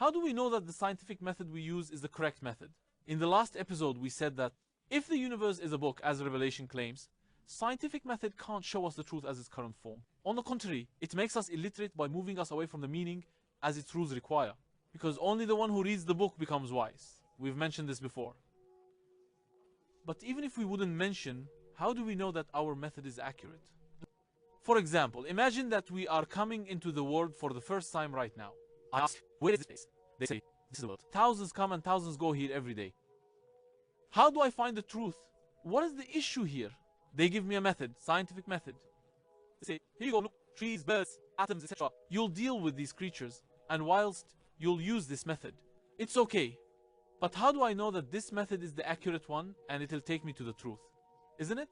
How do we know that the scientific method we use is the correct method? In the last episode, we said that if the universe is a book, as Revelation claims, scientific method can't show us the truth as its current form. On the contrary, it makes us illiterate by moving us away from the meaning as its rules require. Because only the one who reads the book becomes wise. We've mentioned this before. But even if we wouldn't mention, how do we know that our method is accurate? For example, imagine that we are coming into the world for the first time right now. I ask, where is this place? They say, this is the world. Thousands come and thousands go here every day. How do I find the truth? What is the issue here? They give me a method, scientific method. They say, here you go, look, trees, birds, atoms, etc. You'll deal with these creatures, and whilst you'll use this method, it's okay. But how do I know that this method is the accurate one and it'll take me to the truth? Isn't it?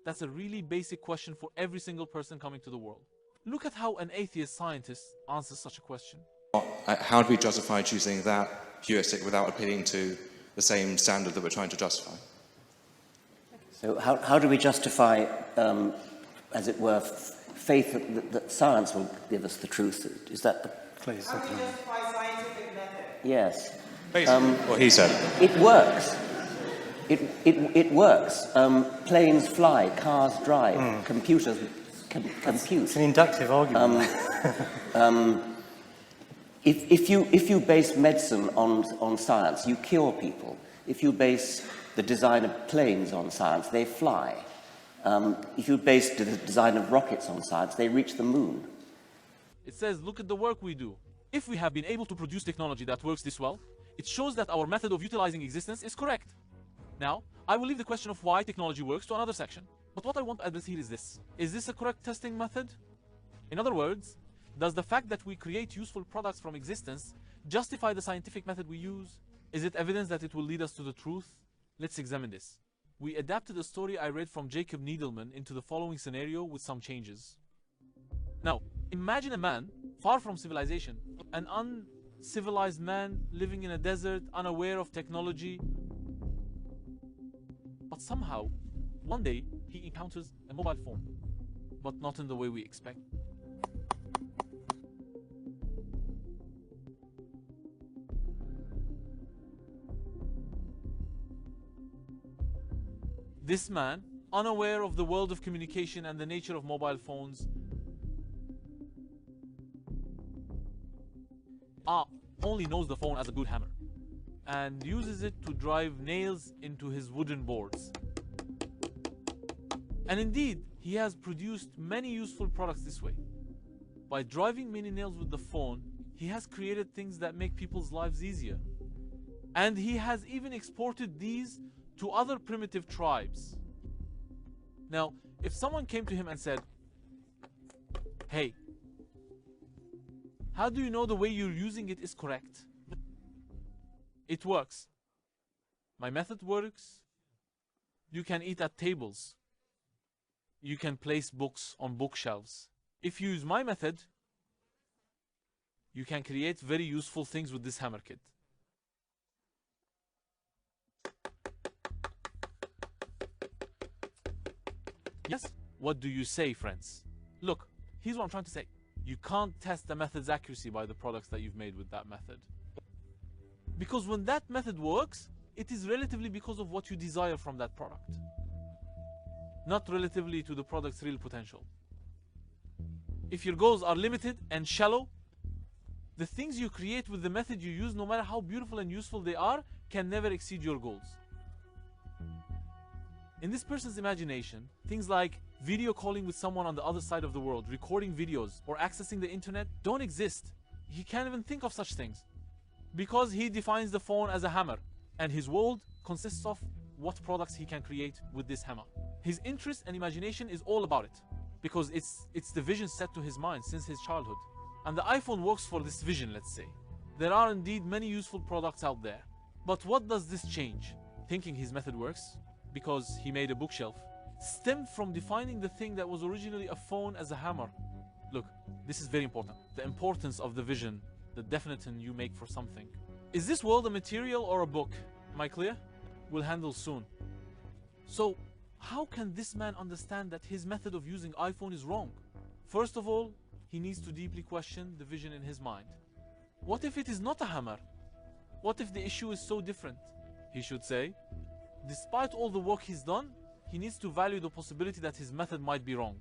That's a really basic question for every single person coming to the world. Look at how an atheist scientist answers such a question. How do we justify choosing that heuristic without appealing to the same standard that we're trying to justify? So how do we justify, as it were, faith that science will give us the truth? Is that the... Please. How do you justify scientific method? Yes. What he said. It works. It works. Planes fly, cars drive, computers compute. It's an inductive argument. If you base medicine on science, you cure people. If you base the design of planes on science, they fly. If you base the design of rockets on science, they reach the moon. It says, look at the work we do. If we have been able to produce technology that works this well, it shows that our method of utilizing existence is correct. Now, I will leave the question of why technology works to another section. But what I want to address here is this. Is this a correct testing method? In other words, does the fact that we create useful products from existence justify the scientific method we use? Is it evidence that it will lead us to the truth? Let's examine this. We adapted a story I read from Jacob Needleman into the following scenario with some changes. Now, imagine a man far from civilization, an uncivilized man living in a desert, unaware of technology. But somehow, one day, he encounters a mobile phone, but not in the way we expect. This man, unaware of the world of communication and the nature of mobile phones, only knows the phone as a good hammer and uses it to drive nails into his wooden boards. And indeed, he has produced many useful products this way. By driving many nails with the phone, he has created things that make people's lives easier. And he has even exported these to other primitive tribes. Now, if someone came to him and said, hey, how do you know the way you're using it is correct? It works. My method works. You can eat at tables. You can place books on bookshelves. If you use my method, you can create very useful things with this hammer kit. Yes? What do you say, friends? Look, here's what I'm trying to say. You can't test the method's accuracy by the products that you've made with that method. Because when that method works, it is relatively because of what you desire from that product, not relatively to the product's real potential. If your goals are limited and shallow, the things you create with the method you use, no matter how beautiful and useful they are, can never exceed your goals. In this person's imagination, things like video calling with someone on the other side of the world, recording videos, or accessing the internet don't exist. He can't even think of such things because he defines the phone as a hammer, and his world consists of what products he can create with this hammer. His interest and imagination is all about it because it's the vision set to his mind since his childhood. And the iPhone works for this vision, let's say. There are indeed many useful products out there. But what does this change? Thinking his method works because he made a bookshelf stemmed from defining the thing that was originally a phone as a hammer. Look, this is very important. The importance of the vision, the definition you make for something. Is this world a material or a book? Am I clear? We'll handle soon. So, how can this man understand that his method of using iPhone is wrong? First of all, he needs to deeply question the vision in his mind. What if it is not a hammer? What if the issue is so different? He should say, despite all the work he's done, he needs to value the possibility that his method might be wrong.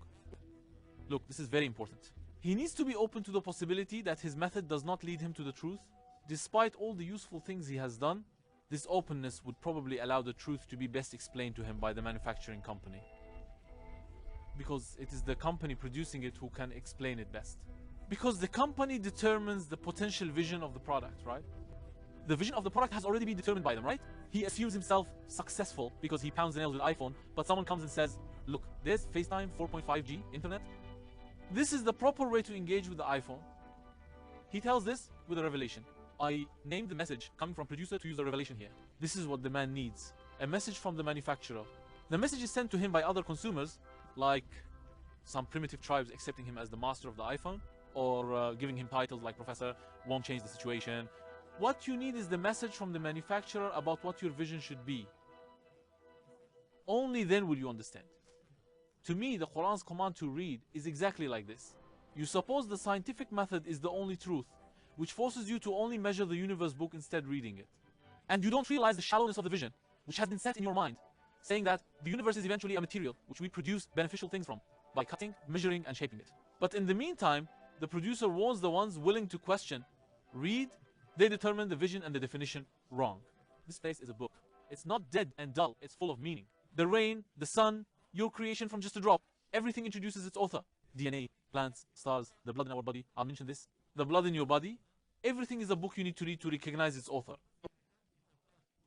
Look, this is very important. He needs to be open to the possibility that his method does not lead him to the truth. Despite all the useful things he has done, this openness would probably allow the truth to be best explained to him by the manufacturing company. Because it is the company producing it who can explain it best. Because the company determines the potential vision of the product, right? The vision of the product has already been determined by them, right? He assumes himself successful because he pounds the nails with iPhone, but someone comes and says, look, there's FaceTime 4.5G internet. This is the proper way to engage with the iPhone. He tells this with a revelation. I named the message coming from producer to use a revelation here. This is what the man needs. A message from the manufacturer. The message is sent to him by other consumers, like some primitive tribes accepting him as the master of the iPhone, or giving him titles like Professor, won't change the situation. What you need is the message from the manufacturer about what your vision should be. Only then will you understand. To me, the Quran's command to read is exactly like this. You suppose the scientific method is the only truth, which forces you to only measure the universe book instead reading it. And you don't realize the shallowness of the vision, which has been set in your mind, saying that the universe is eventually a material which we produce beneficial things from, by cutting, measuring, and shaping it. But in the meantime, the producer warns the ones willing to question, read, they determine the vision and the definition wrong. This place is a book. It's not dead and dull, it's full of meaning. The rain, the sun, your creation from just a drop, everything introduces its author. DNA, plants, stars, the blood in our body, I'll mention this. The blood in your body, everything is a book you need to read to recognize its author.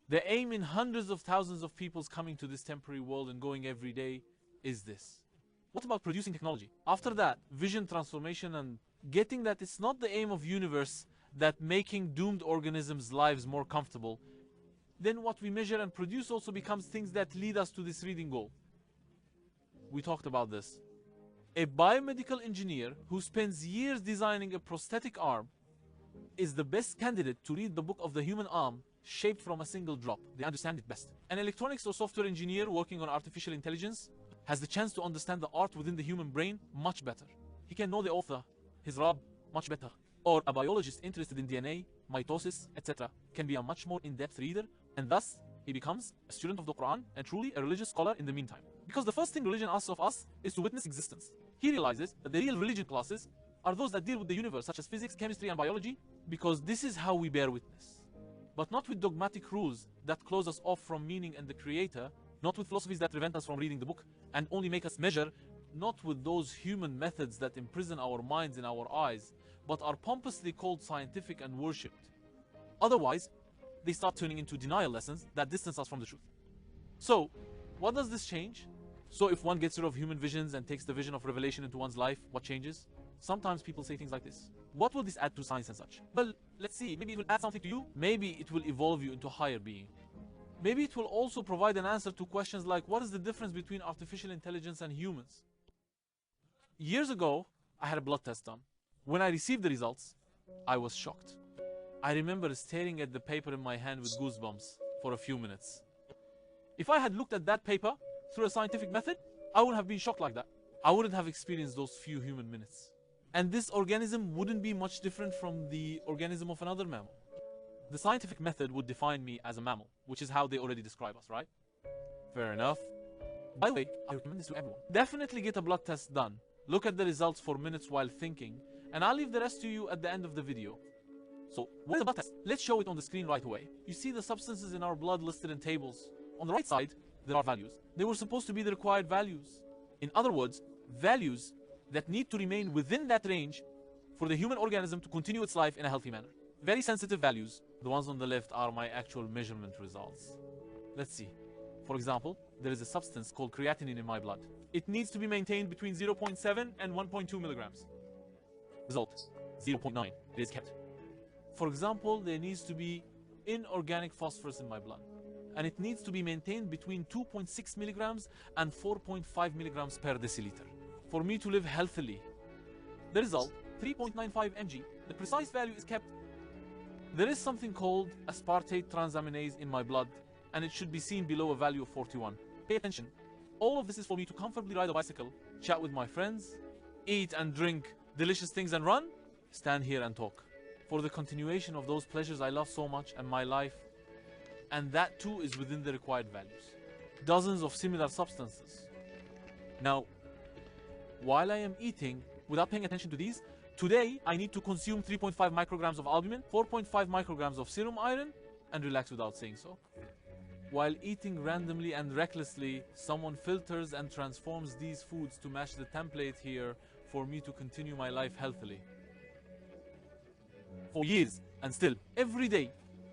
The aim in hundreds of thousands of people's coming to this temporary world and going every day is this. What about producing technology? After that, vision transformation and getting that it's not the aim of universe that making doomed organisms' lives more comfortable, then what we measure and produce also becomes things that lead us to this reading goal. We talked about this. A biomedical engineer who spends years designing a prosthetic arm is the best candidate to read the book of the human arm shaped from a single drop. They understand it best. An electronics or software engineer working on artificial intelligence has the chance to understand the art within the human brain much better. He can know the author, his Rab, much better. Or a biologist interested in DNA, mitosis, etc. can be a much more in-depth reader, and thus he becomes a student of the Quran and truly a religious scholar in the meantime. Because the first thing religion asks of us is to witness existence. He realizes that the real religion classes are those that deal with the universe, such as physics, chemistry, and biology, because this is how we bear witness. But not with dogmatic rules that close us off from meaning and the creator, not with philosophies that prevent us from reading the book and only make us measure, not with those human methods that imprison our minds and our eyes, but are pompously called scientific and worshipped. Otherwise, they start turning into denial lessons that distance us from the truth. So, what does this change? So if one gets rid of human visions and takes the vision of revelation into one's life, what changes? Sometimes people say things like this. What will this add to science and such? Well, let's see. Maybe it will add something to you. Maybe it will evolve you into a higher being. Maybe it will also provide an answer to questions like, what is the difference between artificial intelligence and humans? Years ago, I had a blood test done. When I received the results, I was shocked. I remember staring at the paper in my hand with goosebumps for a few minutes. If I had looked at that paper through a scientific method, I wouldn't have been shocked like that. I wouldn't have experienced those few human minutes. And this organism wouldn't be much different from the organism of another mammal. The scientific method would define me as a mammal, which is how they already describe us, right? Fair enough. By the way, I recommend this to everyone. Definitely get a blood test done. Look at the results for minutes while thinking, and I'll leave the rest to you at the end of the video. So, what is a blood test? Let's show it on the screen right away. You see the substances in our blood listed in tables. On the right side, there are values. They were supposed to be the required values. In other words, values that need to remain within that range for the human organism to continue its life in a healthy manner. Very sensitive values. The ones on the left are my actual measurement results. Let's see. For example, there is a substance called creatinine in my blood. It needs to be maintained between 0.7 and 1.2 milligrams. Result, 0.9. It is kept. For example, there needs to be inorganic phosphorus in my blood, and it needs to be maintained between 2.6 milligrams and 4.5 milligrams per deciliter for me to live healthily. The result, 3.95 mg. The precise value is kept. There is something called aspartate transaminase in my blood, and it should be seen below a value of 41. Pay attention. All of this is for me to comfortably ride a bicycle, chat with my friends, eat and drink delicious things and run, stand here and talk. for the continuation of those pleasures I love so much and my life, and that too is within the required values. Dozens of similar substances. Now, while I am eating without paying attention to these, today I need to consume 3.5 micrograms of albumin, 4.5 micrograms of serum iron, and relax without saying so. While eating randomly and recklessly, someone filters and transforms these foods to match the template here for me to continue my life healthily. For years, and still, every day,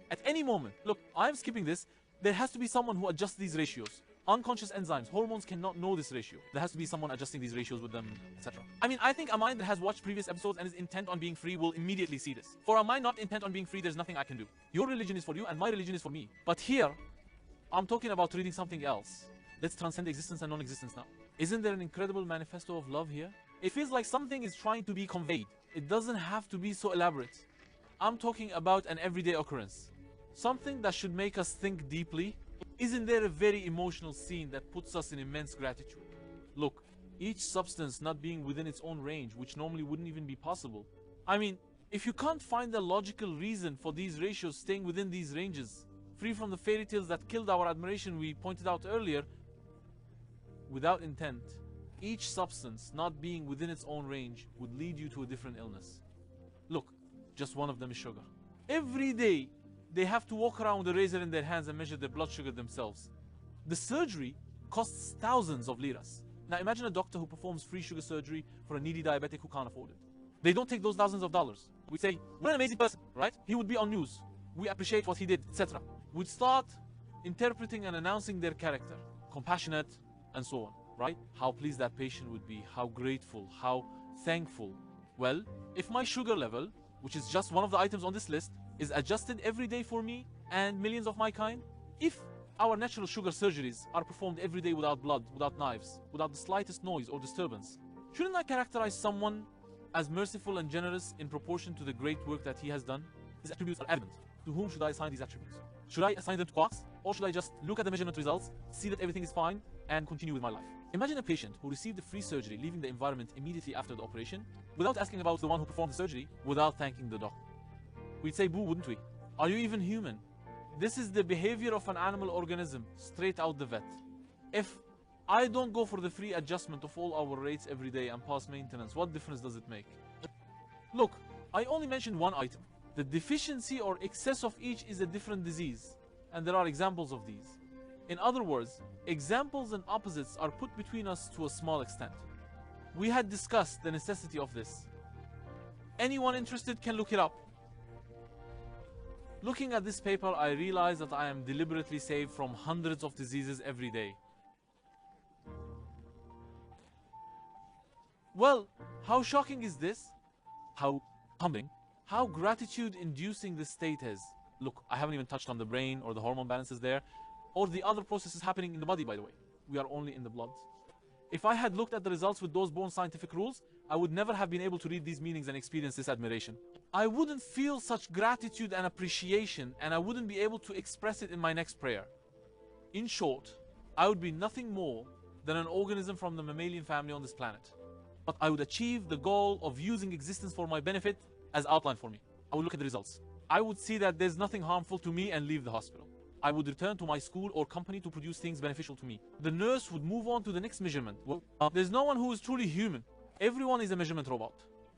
at any moment, look, I'm skipping this, there has to be someone who adjusts these ratios. Unconscious enzymes, hormones cannot know this ratio. There has to be someone adjusting these ratios with them, etc. I mean, I think a mind that has watched previous episodes and is intent on being free will immediately see this. For a mind not intent on being free, there's nothing I can do. Your religion is for you and my religion is for me. But here, I'm talking about reading something else. Let's transcend existence and non-existence now. Isn't there an incredible manifesto of love here? It feels like something is trying to be conveyed. It doesn't have to be so elaborate. I'm talking about an everyday occurrence. Something that should make us think deeply. Isn't there a very emotional scene that puts us in immense gratitude? Look, each substance not being within its own range, which normally wouldn't even be possible. I mean, if you can't find a logical reason for these ratios staying within these ranges, free from the fairy tales that killed our admiration we pointed out earlier, without intent, each substance not being within its own range would lead you to a different illness. Look, just one of them is sugar. Every day, they have to walk around with a razor in their hands and measure their blood sugar themselves. The surgery costs thousands of liras. Now imagine a doctor who performs free sugar surgery for a needy diabetic who can't afford it. They don't take those thousands of dollars. We say, what an amazing person, right? He would be on news. We appreciate what he did, etc. We'd start interpreting and announcing their character, compassionate, and so on, right? How pleased that patient would be, how grateful, how thankful. Well, if my sugar level, which is just one of the items on this list, is adjusted every day for me and millions of my kind, if our natural sugar surgeries are performed every day without blood, without knives, without the slightest noise or disturbance, shouldn't I characterize someone as merciful and generous in proportion to the great work that he has done? His attributes are evident. To whom should I assign these attributes? Should I assign them to quarks? Or should I just look at the measurement results, see that everything is fine, and continue with my life? Imagine a patient who received a free surgery leaving the environment immediately after the operation, without asking about the one who performed the surgery, without thanking the doctor. We'd say boo, wouldn't we? Are you even human? This is the behavior of an animal organism, straight out the vet. If I don't go for the free adjustment of all our rates every day and pass maintenance, what difference does it make? Look, I only mentioned one item. The deficiency or excess of each is a different disease, and there are examples of these. In other words, examples and opposites are put between us to a small extent. We had discussed the necessity of this. Anyone interested can look it up. Looking at this paper, I realize that I am deliberately saved from hundreds of diseases every day. Well, how shocking is this? How humbling? How gratitude-inducing this state is. Look, I haven't even touched on the brain or the hormone balances there, or the other processes happening in the body, by the way. We are only in the blood. If I had looked at the results with those born scientific rules, I would never have been able to read these meanings and experience this admiration. I wouldn't feel such gratitude and appreciation, and I wouldn't be able to express it in my next prayer. In short, I would be nothing more than an organism from the mammalian family on this planet. But I would achieve the goal of using existence for my benefit as outlined for me. I would look at the results. I would see that there's nothing harmful to me and leave the hospital. I would return to my school or company to produce things beneficial to me. The nurse would move on to the next measurement. Well, there's no one who is truly human. Everyone is a measurement robot.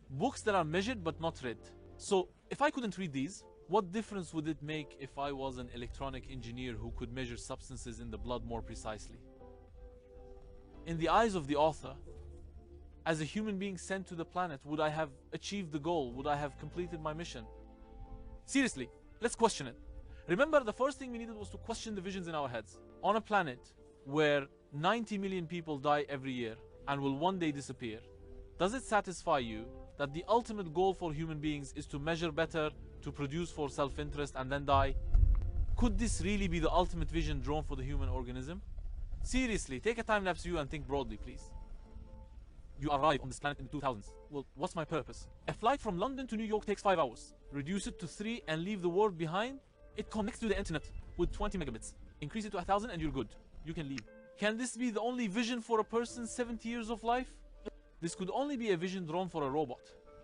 Books that are measured but not read. So, if I couldn't read these, what difference would it make if I was an electronic engineer who could measure substances in the blood more precisely? In the eyes of the author, as a human being sent to the planet, would I have achieved the goal? Would I have completed my mission? Seriously, let's question it. Remember, the first thing we needed was to question the visions in our heads. On a planet where 90 million people die every year and will one day disappear, does it satisfy you that the ultimate goal for human beings is to measure better, to produce for self-interest and then die? Could this really be the ultimate vision drawn for the human organism? Seriously, take a time-lapse view and think broadly, please. You arrive on this planet in the 2000s. Well, what's my purpose? A flight from London to New York takes 5 hours. Reduce it to 3 and leave the world behind? It connects to the internet with 20 megabits. Increase it to 1,000 and you're good. You can leave. Can this be the only vision for a person's 70 years of life? This could only be a vision drawn for a robot.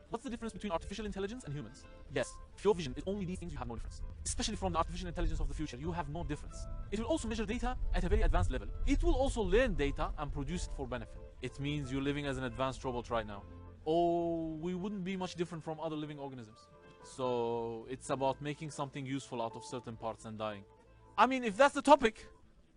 What's the difference between artificial intelligence and humans? Yes, pure vision is only these things, you have no difference. Especially from the artificial intelligence of the future, you have no difference. It will also measure data at a very advanced level. It will also learn data and produce it for benefit. It means you're living as an advanced robot right now. Or we wouldn't be much different from other living organisms. So it's about making something useful out of certain parts and dying. I mean, if that's the topic,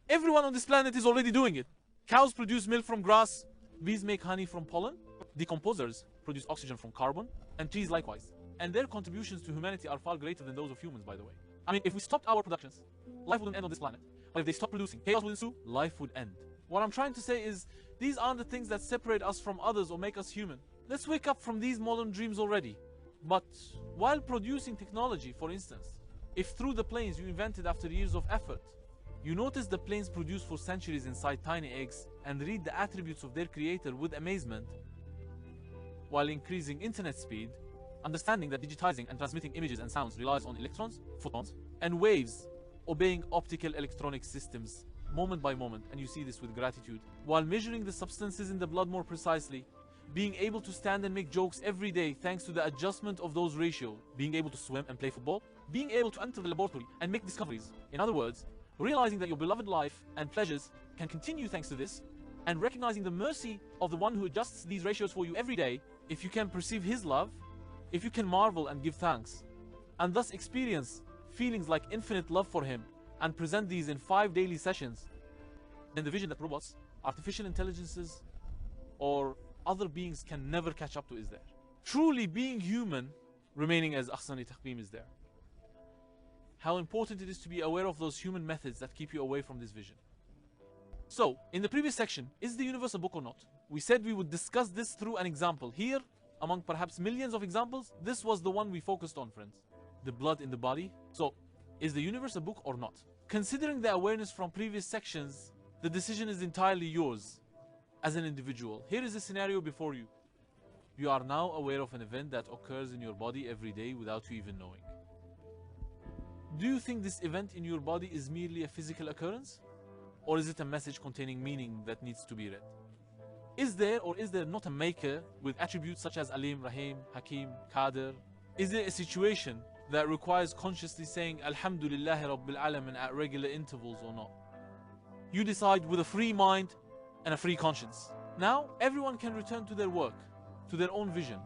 everyone on this planet is already doing it. Cows produce milk from grass, bees make honey from pollen, decomposers produce oxygen from carbon, and trees likewise. And their contributions to humanity are far greater than those of humans, by the way. I mean, if we stopped our productions, life wouldn't end on this planet. But if they stopped producing, chaos would ensue, life would end. What I'm trying to say is, these aren't the things that separate us from others or make us human. Let's wake up from these modern dreams already. But while producing technology, for instance, if through the planes you invented after years of effort, you notice the planes produced for centuries inside tiny eggs and read the attributes of their creator with amazement, while increasing internet speed, understanding that digitizing and transmitting images and sounds relies on electrons, photons, and waves obeying optical electronic systems moment by moment, and you see this with gratitude, while measuring the substances in the blood more precisely, being able to stand and make jokes every day thanks to the adjustment of those ratios, being able to swim and play football, being able to enter the laboratory and make discoveries. In other words, realizing that your beloved life and pleasures can continue thanks to this, and recognizing the mercy of the one who adjusts these ratios for you every day, if you can perceive his love, if you can marvel and give thanks, and thus experience feelings like infinite love for him, and present these in 5 daily sessions, then the vision that robots, artificial intelligences, or other beings can never catch up to is there. Truly being human, remaining as Ahsani Taqweem is there. How important it is to be aware of those human methods that keep you away from this vision. So, in the previous section, is the universe a book or not? We said we would discuss this through an example. Here, among perhaps millions of examples, this was the one we focused on, friends. The blood in the body. So, is the universe a book or not? Considering the awareness from previous sections, the decision is entirely yours as an individual. Here is a scenario before you. You are now aware of an event that occurs in your body every day without you even knowing. Do you think this event in your body is merely a physical occurrence? Or is it a message containing meaning that needs to be read? Is there or is there not a maker with attributes such as Alim, Rahim, Hakim, Qadir? Is there a situation that requires consciously saying Alhamdulillahi Rabbil Alamin at regular intervals or not? You decide with a free mind and a free conscience. Now everyone can return to their work, to their own vision,